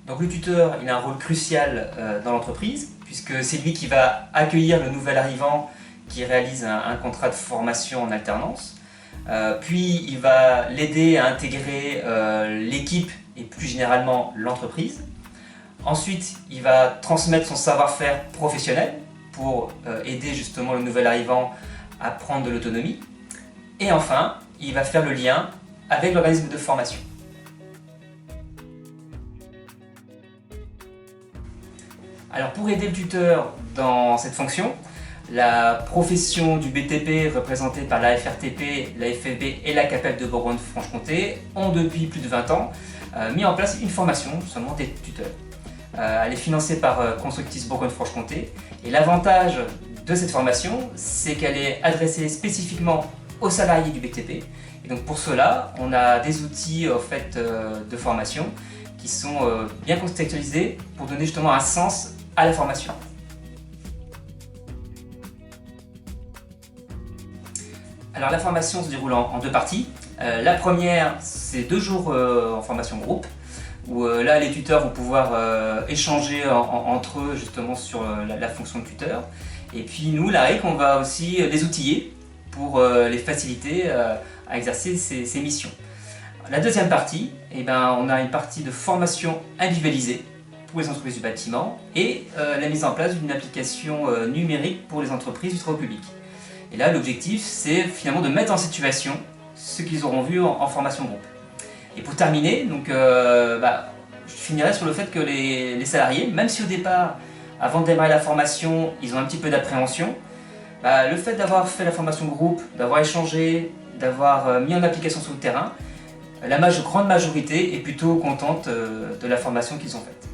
Donc le tuteur, il a un rôle crucial dans l'entreprise, puisque c'est lui qui va accueillir le nouvel arrivant qui réalise un contrat de formation en alternance. Puis il va l'aider à intégrer l'équipe et plus généralement l'entreprise. Ensuite, il va transmettre son savoir-faire professionnel pour aider justement le nouvel arrivant à prendre de l'autonomie. Et enfin, il va faire le lien avec l'organisme de formation. Alors pour aider le tuteur dans cette fonction, la profession du BTP représentée par la FRTP, la FFB et la CAPEB de Bourgogne-Franche-Comté ont depuis plus de 20 ans mis en place une formation seulement des tuteurs. Elle est financée par Constructis Bourgogne-Franche-Comté et l'avantage de cette formation, c'est qu'elle est adressée spécifiquement aux salariés du BTP. Et donc pour cela, on a des outils de formation qui sont bien contextualisés pour donner justement un sens à la formation. Alors la formation se déroule en deux parties. La première, c'est 2 jours en formation groupe, où là les tuteurs vont pouvoir échanger entre eux justement sur la fonction de tuteur. Et puis nous, la REC, on va aussi les outiller pour les faciliter à exercer ces missions. La deuxième partie, on a une partie de formation individualisée pour les entreprises du bâtiment et la mise en place d'une application numérique pour les entreprises du travail public. Et là, l'objectif, c'est finalement de mettre en situation ce qu'ils auront vu en formation groupe. Et pour terminer, je finirai sur le fait que les salariés, même si au départ, avant de démarrer la formation, ils ont un petit peu d'appréhension, le fait d'avoir fait la formation groupe, d'avoir échangé, d'avoir mis en application sur le terrain, la grande majorité est plutôt contente de la formation qu'ils ont faite.